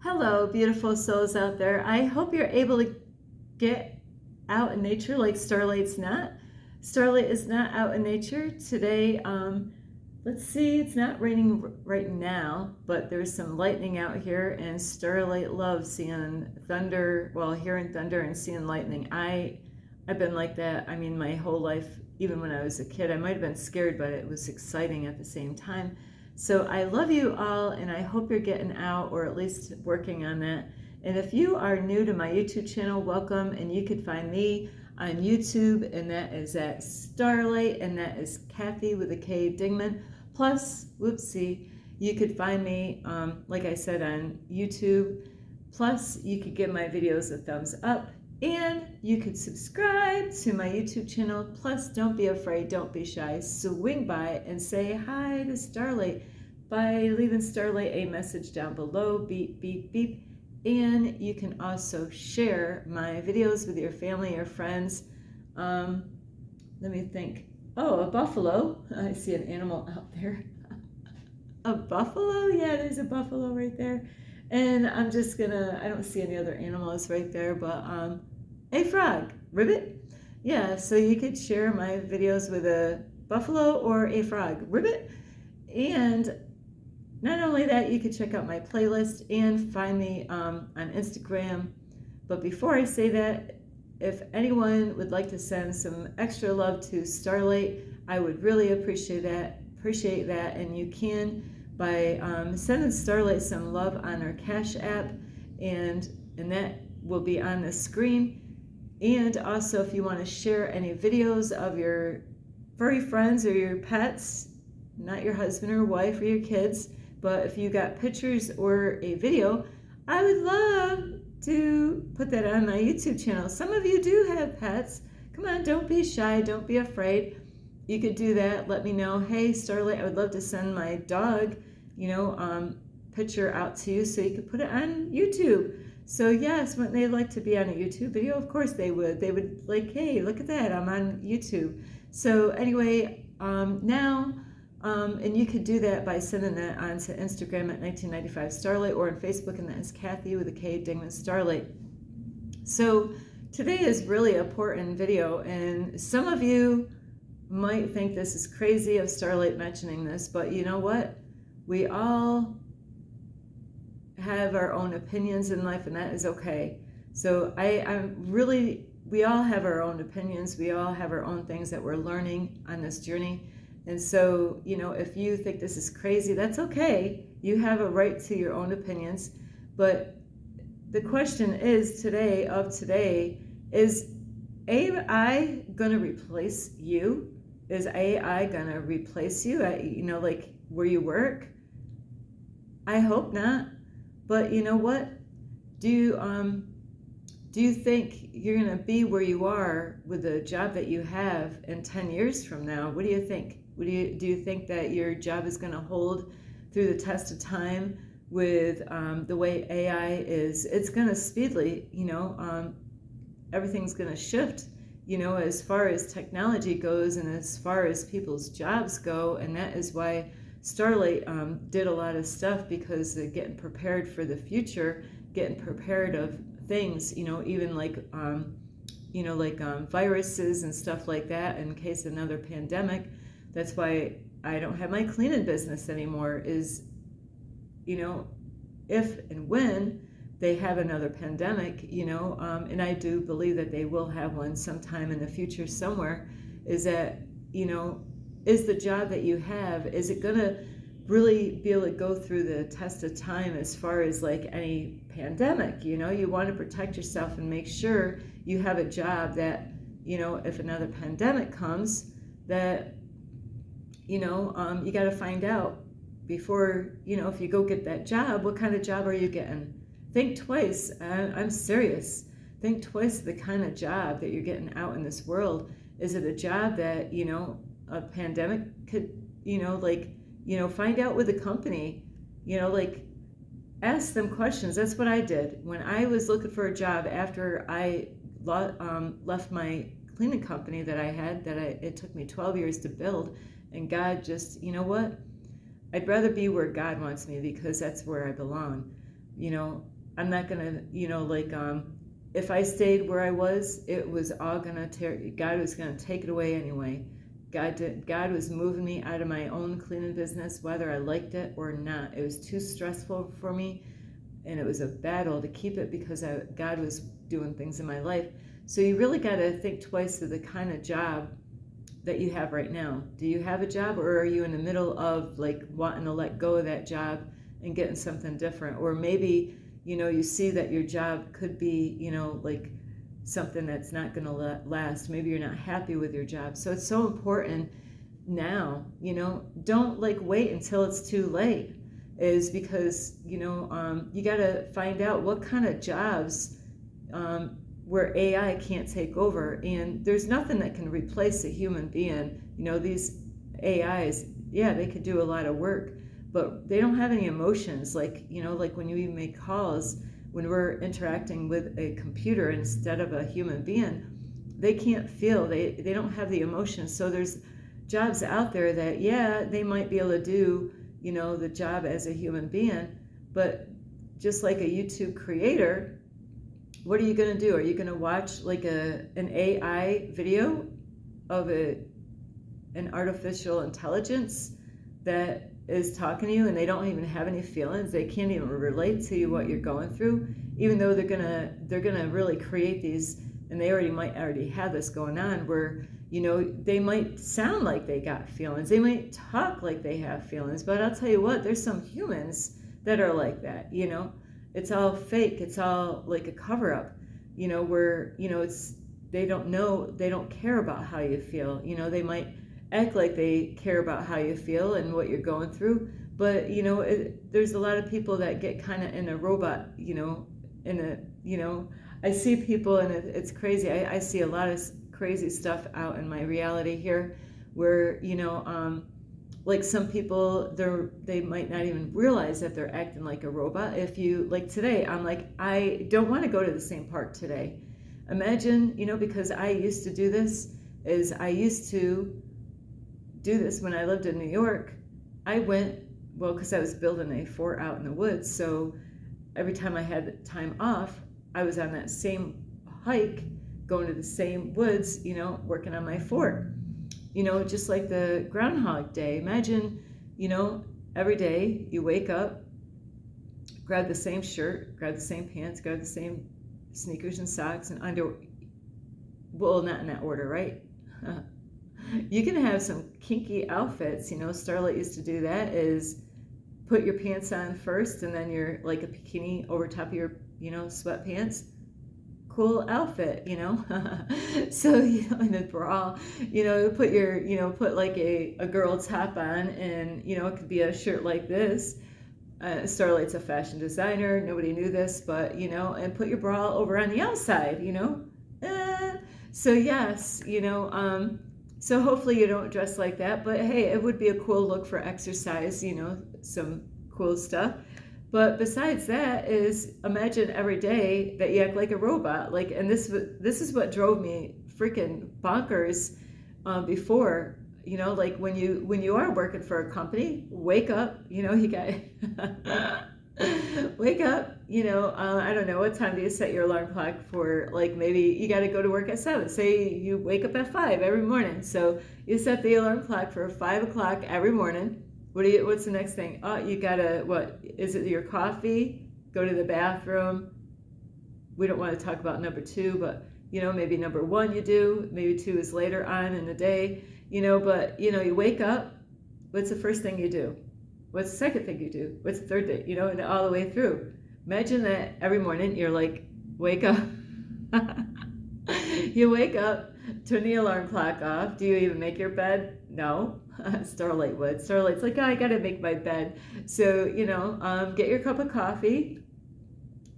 Hello, beautiful souls out there. I hope you're able to get out in nature like Starlight's not. Starlight is not out in nature today. Let's see, it's not raining right now, but there's some lightning out here, and Starlight loves seeing thunder, well, hearing thunder and seeing lightning. I've been like that, I mean, my whole life, even when I was a kid. I might have been scared, but it was exciting at the same time. So I love you all, and I hope you're getting out, or at least working on that. And if you are new to my YouTube channel, welcome, and you can find me on YouTube, and that is at Starlight, and that is Kathy with a K, Dingman. Plus, whoopsie, you could find me, like I said, on YouTube. Plus, you could give my videos a thumbs up, and you could subscribe to my YouTube channel. Plus, don't be afraid, don't be shy. Swing by and say hi to Starlight by leaving Starlight a message down below, beep, beep, beep. And you can also share my videos with your family or friends. Let me think. Oh, a buffalo. I see an animal out there. A buffalo? Yeah, there's a buffalo right there. And I'm just gonna, I don't see any other animals right there, but a frog. Ribbit? Yeah, so you could share my videos with a buffalo or a frog. Ribbit? And not only that, you could check out my playlist and find me on Instagram. But before I say that, if anyone would like to send some extra love to Starlight, I would really appreciate that. And you can by sending Starlight some love on our Cash App, and that will be on the screen. And also, if you want to share any videos of your furry friends or your pets, not your husband or wife or your kids, but if you got pictures or a video, I would love to put that on my YouTube channel. Some of you do have pets. Come on, don't be shy, don't be afraid. You could do that. Let me know, hey, Starlight, I would love to send my dog, picture out to you so you could put it on YouTube. So yes, wouldn't they like to be on a YouTube video? Of course they would. They would like, hey, look at that, I'm on YouTube. So anyway, and you could do that by sending that on to Instagram at 1995 Starlight, or on Facebook, and that is Kathy with a K, Dingman Starlight. So today is really an important video, and some of you might think this is crazy of Starlight mentioning this, but you know what? We all have our own opinions in life, and that is okay. So we all have our own opinions. We all have our own things that we're learning on this journey. And so, if you think this is crazy, that's okay. You have a right to your own opinions. But the question is today, is AI going to replace you? Is AI going to replace you at, like where you work? I hope not. But you know what? Do you think you're going to be where you are with the job that you have in 10 years from now? What do you think? Do you think that your job is going to hold through the test of time with the way AI is? It's going to speedily, everything's going to shift, as far as technology goes and as far as people's jobs go. And that is why Starlight did a lot of stuff, because they're getting prepared for the future, getting prepared of things, even like, viruses and stuff like that in case of another pandemic. That's why I don't have my cleaning business anymore, is, if and when they have another pandemic, and I do believe that they will have one sometime in the future somewhere, is that, is the job that you have, is it going to really be able to go through the test of time as far as like any pandemic? You want to protect yourself and make sure you have a job that, if another pandemic comes, that, you got to find out before, if you go get that job, what kind of job are you getting? Think twice. I'm serious. Think twice the kind of job that you're getting out in this world. Is it a job that, a pandemic could, find out with the company, ask them questions. That's what I did when I was looking for a job after I left my cleaning company that I had, it took me 12 years to build. And God just, you know what? I'd rather be where God wants me, because that's where I belong. I'm not gonna, if I stayed where I was, it was all gonna God was gonna take it away anyway. God was moving me out of my own cleaning business, whether I liked it or not. It was too stressful for me, and it was a battle to keep it because God was doing things in my life. So you really got to think twice of the kind of job that you have right now. Do you have a job, or are you in the middle of like wanting to let go of that job and getting something different? Or maybe, you see that your job could be, like something that's not going to last. Maybe you're not happy with your job. So it's so important now, don't like wait until it's too late, is because, you got to find out what kind of jobs where AI can't take over. And there's nothing that can replace a human being. These AIs, yeah, they could do a lot of work, but they don't have any emotions. Like, like when you make calls, when we're interacting with a computer instead of a human being, they can't feel, they don't have the emotions. So there's jobs out there that, yeah, they might be able to do, the job as a human being, but just like a YouTube creator, what are you going to do? Are you going to watch like an AI video of an artificial intelligence that is talking to you, and they don't even have any feelings? They can't even relate to you, what you're going through, even though they're gonna really create these, and they might already have this going on, where they might sound like they got feelings, they might talk like they have feelings, but I'll tell you what, there's some humans that are like that. It's all fake. It's all like a cover-up, where, they don't care about how you feel. They might act like they care about how you feel and what you're going through, but, there's a lot of people that get kind of in a robot, I see people, and it's crazy. I see a lot of crazy stuff out in my reality here, where, like some people, they might not even realize that they're acting like a robot. If you, like today, I'm like, I don't want to go to the same park today. Imagine, because I used to do this, when I lived in New York. I went, well, because I was building a fort out in the woods, so every time I had time off, I was on that same hike, going to the same woods, working on my fort. Just like the Groundhog Day. Imagine, every day you wake up, grab the same shirt, grab the same pants, grab the same sneakers and socks and underwear. Well, not in that order, right? You can have some kinky outfits. Starlight used to do that, is put your pants on first and then you're like a bikini over top of your, sweatpants. Cool outfit, So, in a bra, put like a girl top on, and, it could be a shirt like this. Starlight's a fashion designer. Nobody knew this, but, and put your bra over on the outside, So yes, so hopefully you don't dress like that, but hey, it would be a cool look for exercise, some cool stuff. But besides that, is imagine every day that you act like a robot. Like, and this is what drove me freaking bonkers before. Like when you are working for a company, wake up. You got wake up. I don't know, what time do you set your alarm clock for? Like maybe you got to go to work at 7. Say you wake up at 5 every morning, so you set the alarm clock for 5 o'clock every morning. What's the next thing? Oh, you gotta, what is it, your coffee, go to the bathroom. We don't want to talk about number 2, but maybe number 1 you do, maybe 2 is later on in the day, but you wake up. What's the first thing you do? What's the second thing you do? What's the third thing? And all the way through. Imagine that every morning you're like, wake up. You wake up, turn the alarm clock off. Do you even make your bed? No. Starlight would. Starlight's like, oh, I gotta make my bed. So, get your cup of coffee,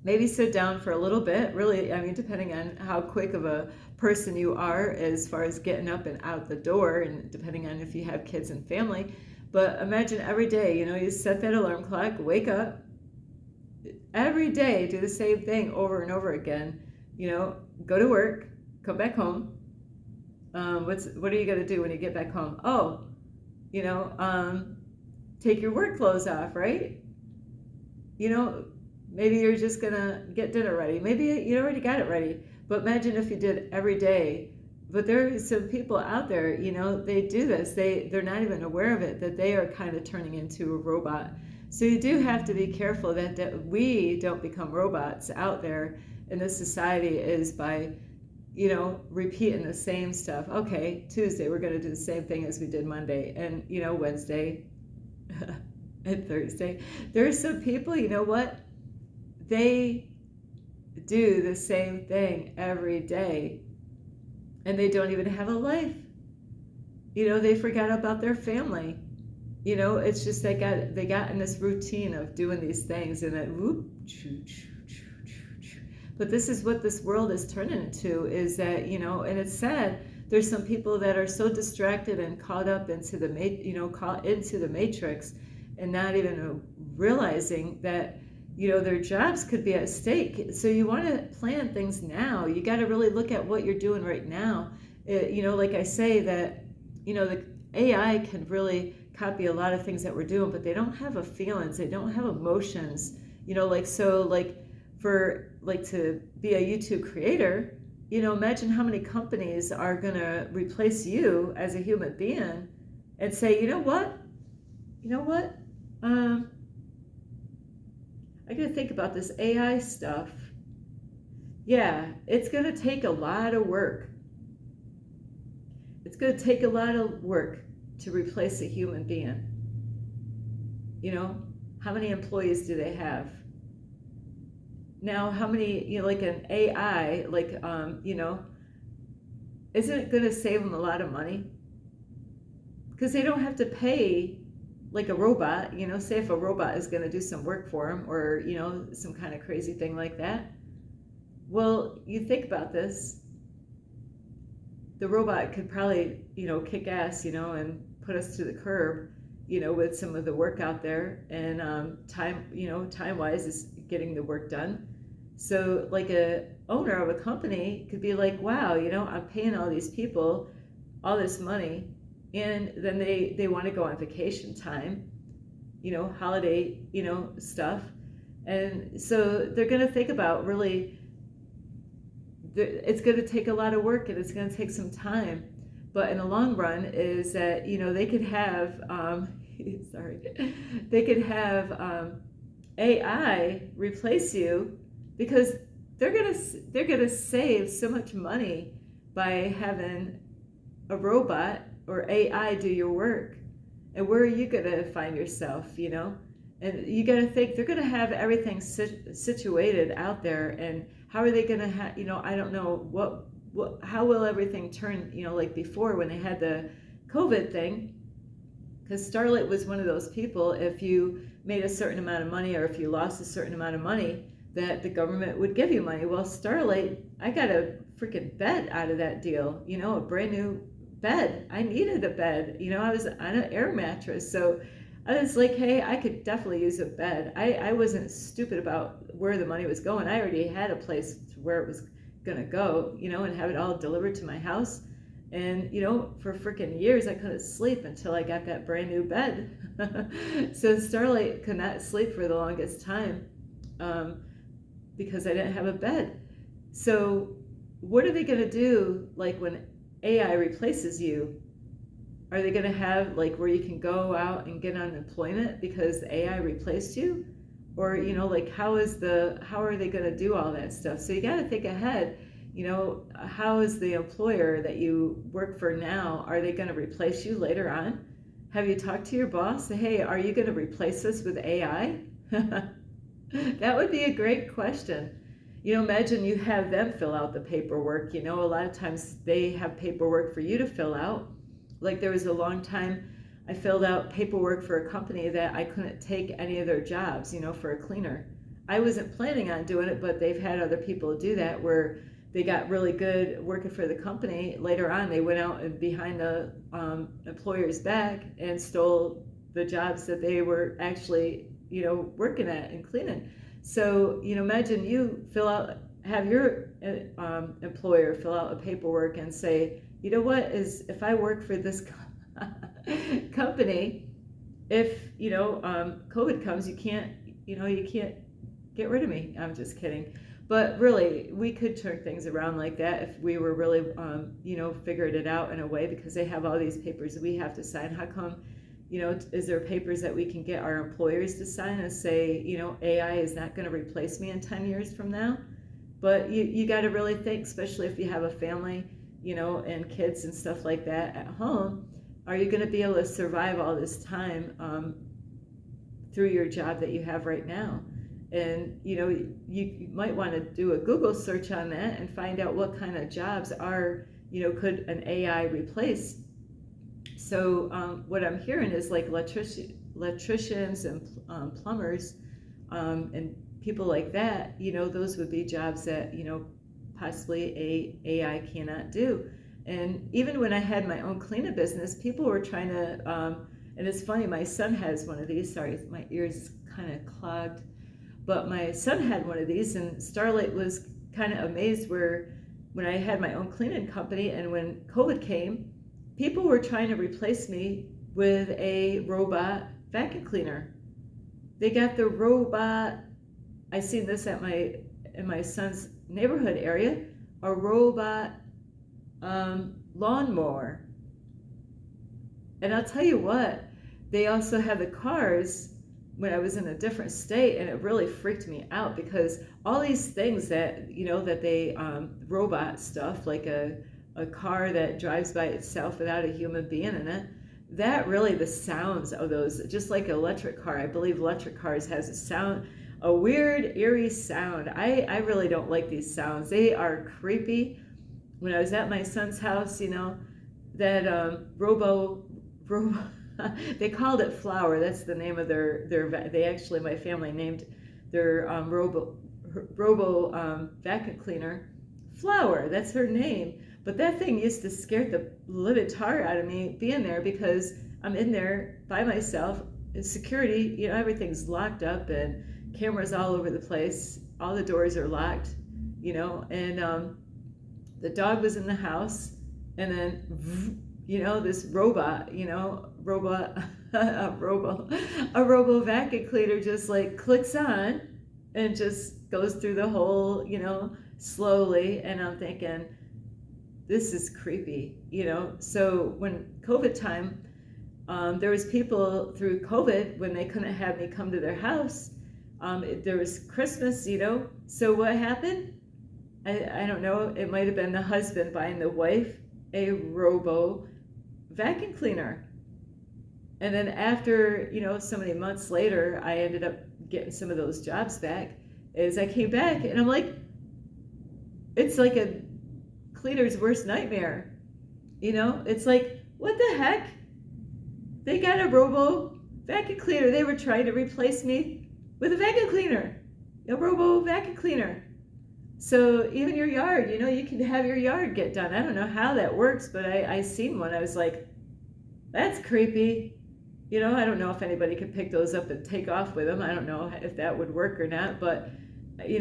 maybe sit down for a little bit. Really, depending on how quick of a person you are as far as getting up and out the door, and depending on if you have kids and family. But imagine every day, you set that alarm clock, wake up, every day, do the same thing over and over again. Go to work, come back home. What are you going to do when you get back home? Oh, take your work clothes off, right? Maybe you're just gonna get dinner ready. Maybe you already got it ready. But imagine if you did every day. But there are some people out there, they do this. They're not even aware of it, that they are kind of turning into a robot. So you do have to be careful that we don't become robots out there in this society is by, repeating the same stuff. Okay, Tuesday we're going to do the same thing as we did Monday, and Wednesday and Thursday. There are some people, you know what? They do the same thing every day, and they don't even have a life. They forgot about their family. It's just they got in this routine of doing these things, and then whoop, choo, choo, choo, choo, choo. But this is what this world is turning into, is that, and it's sad. There's some people that are so distracted and caught up into the matrix, and not even realizing that, their jobs could be at stake. So you want to plan things now. You got to really look at what you're doing right now. Like I say that, the AI can really copy a lot of things that we're doing, but they don't have feelings. They don't have emotions. To be a YouTube creator, imagine how many companies are going to replace you as a human being and say, you know what? I got to think about this AI stuff. Yeah, it's going to take a lot of work. It's going to take a lot of work to replace a human being. How many employees do they have? Now, how many, like an AI, isn't it going to save them a lot of money? Because they don't have to pay like a robot, say if a robot is going to do some work for them, or, some kind of crazy thing like that. Well, you think about this. The robot could probably, kick ass, and put us to the curb, with some of the work out there, and time-wise is getting the work done. So like a owner of a company could be like, wow, I'm paying all these people all this money, and then they want to go on vacation time, holiday, stuff. And so they're going to think about really, it's going to take a lot of work, and it's going to take some time. But in the long run is that, they could have, they could have AI replace you, because they're gonna save so much money by having a robot or AI do your work. And where are you gonna find yourself? And you gotta think they're gonna have everything situated out there, and how are they gonna have? I don't know how will everything turn? Like before when they had the COVID thing. Because Starlight was one of those people, if you made a certain amount of money, or if you lost a certain amount of money, that the government would give you money. Well, Starlight, I got a freaking bed out of that deal, a brand new bed. I needed a bed. I was on an air mattress. So I was like, hey, I could definitely use a bed. I wasn't stupid about where the money was going. I already had a place where it was going to go, and have it all delivered to my house. And, for freaking years, I couldn't sleep until I got that brand new bed. So Starlight could not sleep for the longest time because I didn't have a bed. So what are they going to do, like when AI replaces you? Are they going to have like where you can go out and get unemployment because the AI replaced you? Or, like how are they going to do all that stuff? So you got to think ahead. How is the employer that you work for now, are they going to replace you later on? Have you talked to your boss? Say, hey, are you going to replace us with AI? That would be a great question. Imagine you have them fill out the paperwork. A lot of times they have paperwork for you to fill out. Like there was a long time I filled out paperwork for a company that I couldn't take any of their jobs, for a cleaner. I wasn't planning on doing it, but they've had other people do that where they got really good working for the company. Later on, they went out and behind the employer's back and stole the jobs that they were actually, working at and cleaning. So, imagine you have your employer fill out a paperwork and say, if I work for this company, if, COVID comes, you can't get rid of me. I'm just kidding. But really, we could turn things around like that if we were really, figured it out in a way, because they have all these papers we have to sign. How come, is there papers that we can get our employers to sign and say, AI is not going to replace me in 10 years from now? But you got to really think, especially if you have a family, and kids and stuff like that at home, are you going to be able to survive all this time through your job that you have right now? And you might want to do a Google search on that and find out what kind of jobs could an AI replace. So what I'm hearing is like electricians and plumbers and people like that, those would be jobs that possibly AI cannot do. And even when I had my own cleaning business, people were trying to and it's funny, my son has one of these. Sorry, my ears kind of clogged. But my son had one of these, and Starlight was kind of amazed when I had my own cleaning company, and when COVID came, people were trying to replace me with a robot vacuum cleaner. They got the robot, I seen this in my son's neighborhood area, a robot lawnmower. And I'll tell you what, they also have the cars when I was in a different state, and it really freaked me out, because all these things that that they robot stuff, like a car that drives by itself without a human being in it, that really, the sounds of those, just like an electric car, I believe electric cars has a weird eerie sound. I really don't like these sounds. They are creepy. When I was at my son's house, that robo they called it Flower. That's the name of they actually, my family named their robo vacuum cleaner Flower. That's her name. But that thing used to scare the living tar out of me being there, because I'm in there by myself. Security, everything's locked up and cameras all over the place. All the doors are locked, and the dog was in the house, and then this robot, a robo vacuum cleaner just like clicks on and just goes through the whole, slowly. And I'm thinking, this is creepy, So when COVID time, there was people through COVID when they couldn't have me come to their house. There was Christmas, So what happened? I don't know. It might have been the husband buying the wife a robo vacuum cleaner. And then after, so many months later, I ended up getting some of those jobs back. As I came back, and I'm like, it's like a cleaner's worst nightmare. It's like, what the heck? They got a robo vacuum cleaner. They were trying to replace me with a vacuum cleaner, a robo vacuum cleaner. So even your yard, you can have your yard get done. I don't know how that works, but I seen one. I was like, that's creepy. I don't know if anybody could pick those up and take off with them. I don't know if that would work or not, but you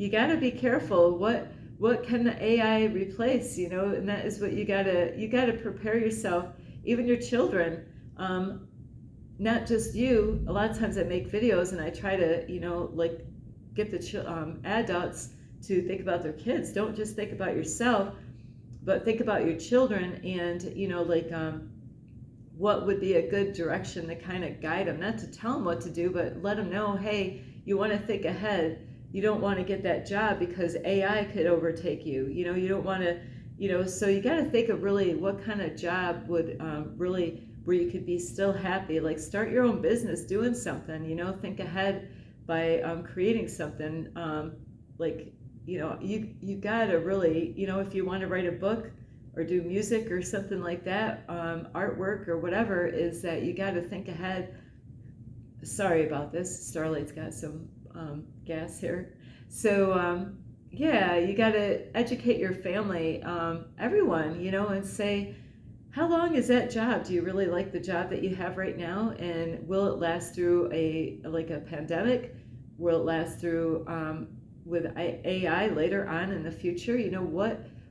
got to be careful. What can the AI replace? And that is what you gotta prepare yourself. Even your children, not just you. A lot of times I make videos and I try to, get the adults to think about their kids. Don't just think about yourself, but think about your children, and what would be a good direction to kind of guide them, not to tell them what to do, but let them know, hey, you want to think ahead. You don't want to get that job because AI could overtake you. You don't want to, so you got to think of really what kind of job would really, where you could be still happy. Like start your own business, doing something, think ahead by creating something. You got to really, if you want to write a book or do music or something like that, artwork or whatever, is that you got to think ahead. Sorry about this. Starlight's got some gas here. So, you got to educate your family, everyone, and say, how long is that job? Do you really like the job that you have right now? And will it last through a pandemic? Will it last through with AI later on in the future?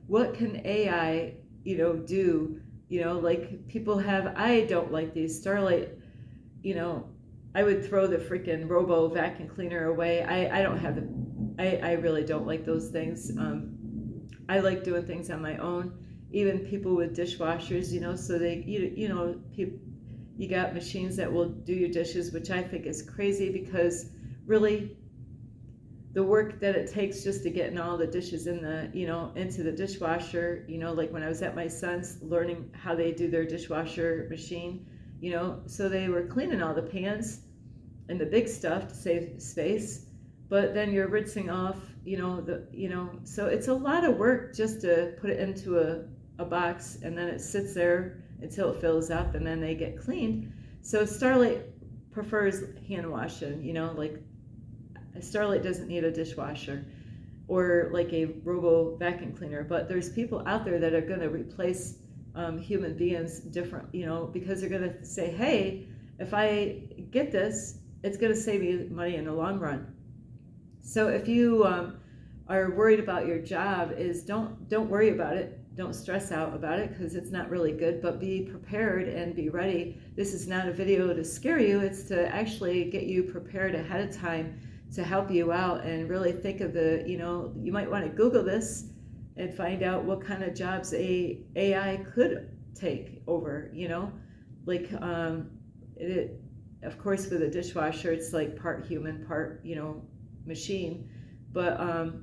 What can AI, do? Like people have, I don't like these Starlight, I would throw the freaking robo vacuum cleaner away. I don't have the, I really don't like those things. I like doing things on my own. Even people with dishwashers, so you got machines that will do your dishes, which I think is crazy, because really the work that it takes just to getting all the dishes in the, into the dishwasher, like when I was at my son's learning how they do their dishwasher machine, so they were cleaning all the pans and the big stuff to save space, but then you're rinsing off, so it's a lot of work just to put it into a box, and then it sits there until it fills up, and then they get cleaned. So Starlight prefers hand washing, like Starlight doesn't need a dishwasher or like a robo vacuum cleaner, but there's people out there that are going to replace human beings different, because they're going to say, hey, if I get this, it's going to save you money in the long run. So if you are worried about your job, is don't worry about it. Don't stress out about it, because it's not really good, but be prepared and be ready. This is not a video to scare you. It's to actually get you prepared ahead of time to help you out, and really think of the, you might want to Google this and find out what kind of jobs AI could take over, like of course with a dishwasher, it's like part human, part, machine. But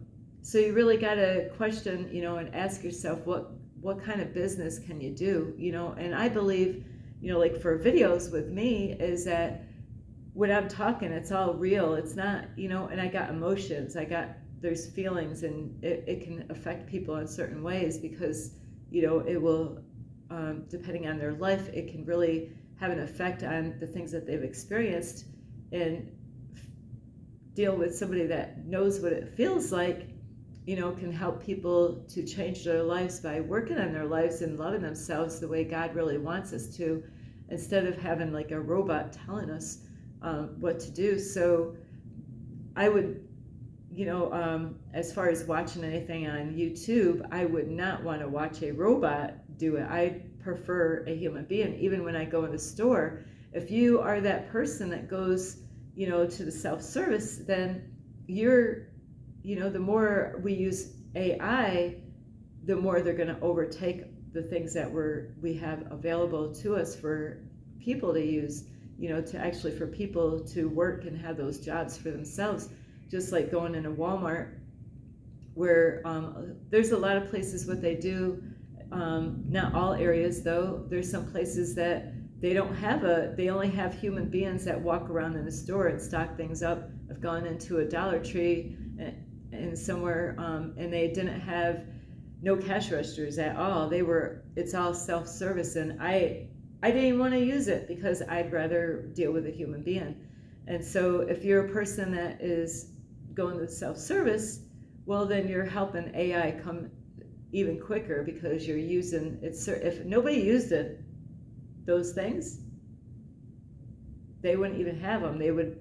so you really got to question, and ask yourself, what kind of business can you do, and I believe, like for videos with me, is that when I'm talking, it's all real. It's not, and I got emotions, there's feelings, and it can affect people in certain ways, because, it will, depending on their life, it can really have an effect on the things that they've experienced, and deal with somebody that knows what it feels like, can help people to change their lives by working on their lives and loving themselves the way God really wants us to, instead of having like a robot telling us what to do. So I would, as far as watching anything on YouTube, I would not want to watch a robot do it. I prefer a human being. Even when I go in the store, if you are that person that goes, to the self-service, then you're, the more we use AI, the more they're going to overtake the things that we have available to us for people to use, to actually for people to work and have those jobs for themselves. Just like going into Walmart, where there's a lot of places what they do, not all areas though. There's some places that they only have human beings that walk around in the store and stock things up. I've gone into a Dollar Tree and somewhere, and they didn't have no cash registers at all. It's all self-service, and I didn't even want to use it, because I'd rather deal with a human being. And so if you're a person that is going to self-service, well, then you're helping AI come even quicker, because you're using it. If nobody used it, those things, they wouldn't even have them. They would,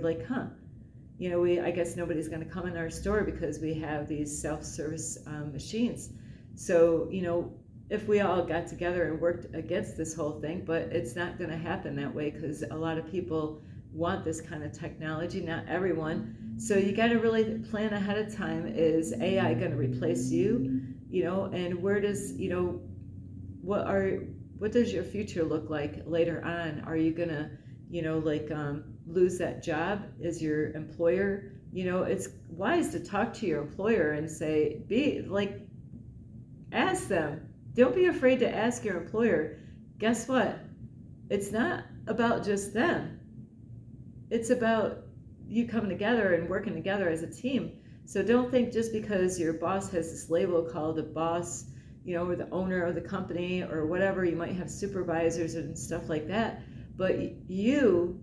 like, I guess nobody's going to come in our store because we have these self-service machines. So, if we all got together and worked against this whole thing, but it's not going to happen that way, because a lot of people want this kind of technology, not everyone. So you got to really plan ahead of time. Is AI going to replace you? And where does, what does your future look like later on? Are you going to, lose that job as your employer? It's wise to talk to your employer and say, ask them. Don't be afraid to ask your employer. Guess what? It's not about just them. It's about you coming together and working together as a team. So don't think just because your boss has this label called a boss, or the owner of the company or whatever, you might have supervisors and stuff like that, but you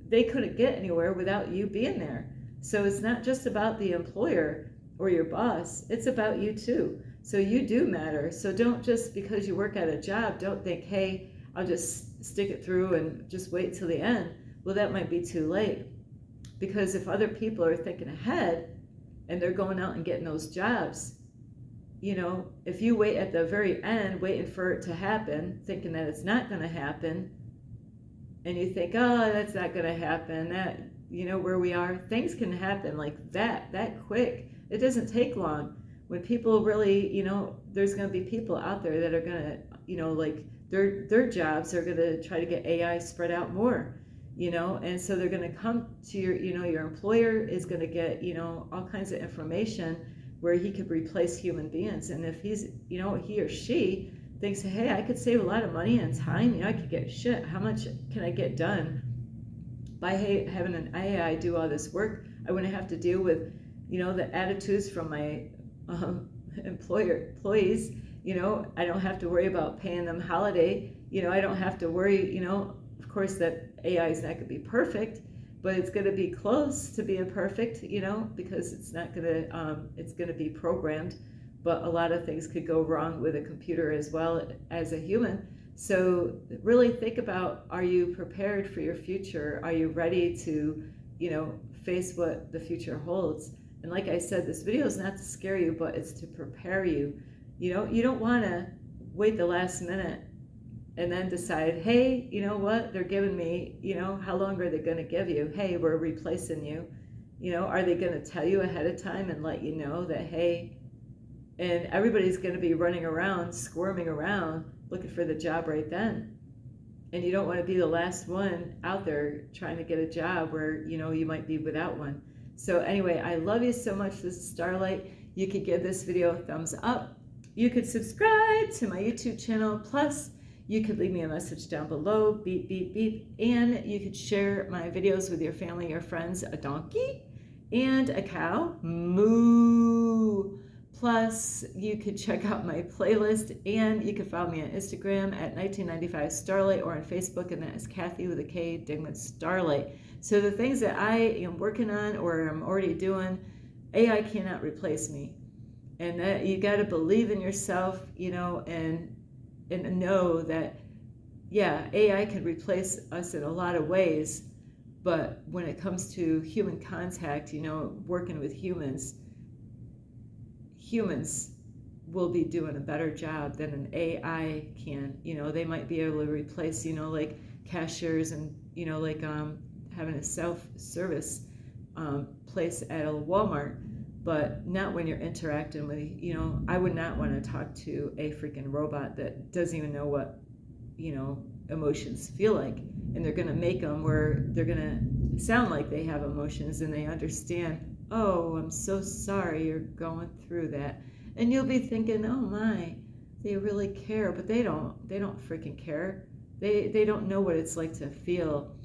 they couldn't get anywhere without you being there. So it's not just about the employer or your boss, it's about you too. So you do matter. So don't just because you work at a job, don't think, hey, I'll just stick it through and just wait till the end. Well, that might be too late, because if other people are thinking ahead and they're going out and getting those jobs, if you wait at the very end waiting for it to happen, thinking that it's not going to happen, and you think, oh, that's not going to happen. That, you know, where we are, things can happen like that quick. It doesn't take long. When people really, you know, there's going to be people out there that are going to, you know, like their jobs are going to try to get AI spread out more, you know, and so they're going to come to your, you know, your employer is going to get, you know, all kinds of information where he could replace human beings. And if he's, you know, he or she thinks, hey, I could save a lot of money and time, you know, I could get shit. How much can I get done by having an AI do all this work? I wouldn't have to deal with, you know, the attitudes from my employees. You know, I don't have to worry about paying them holiday. You know, I don't have to worry, you know, of course that AI is not going to be perfect, but it's going to be close to being perfect, you know, because it's not going to, it's going to be programmed. But a lot of things could go wrong with a computer as well as a human. So really think about, are you prepared for your future? Are you ready to, you know, face what the future holds? And like I said, this video is not to scare you, but it's to prepare you. You know, you don't want to wait the last minute and then decide, hey, you know what, they're giving me, you know, how long are they going to give you? Hey, we're replacing you. You know, are they going to tell you ahead of time and let you know that, hey, and everybody's going to be running around, squirming around, looking for the job right then. And you don't want to be the last one out there trying to get a job where, you know, you might be without one. So anyway, I love you so much. This is Starlight. You could give this video a thumbs up. You could subscribe to my YouTube channel. Plus, you could leave me a message down below, beep, beep, beep. And you could share my videos with your family, your friends, a donkey and a cow, moo. Plus, you could check out my playlist, and you can follow me on Instagram at 1995 Starlight, or on Facebook, and that is Kathy with a K, Dingman Starlight. So the things that I am working on or I'm already doing, AI cannot replace me. And that you got to believe in yourself, you know, and know that, yeah, AI can replace us in a lot of ways, but when it comes to human contact, you know, working with humans will be doing a better job than an AI can. You know, they might be able to replace, you know, like cashiers and, you know, like having a self-service place at a Walmart, but not when you're interacting with, you know, I would not want to talk to a freaking robot that doesn't even know what, you know, emotions feel like. And they're going to make them where they're going to sound like they have emotions and they understand, oh, I'm so sorry you're going through that. And you'll be thinking, oh my, they really care, but they don't freaking care. They don't know what it's like to feel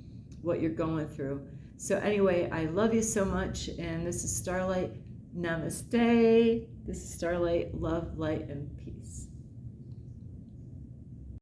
what you're going through. So anyway, I love you so much, and this is Starlight. Namaste. This is Starlight. Love, light, and peace.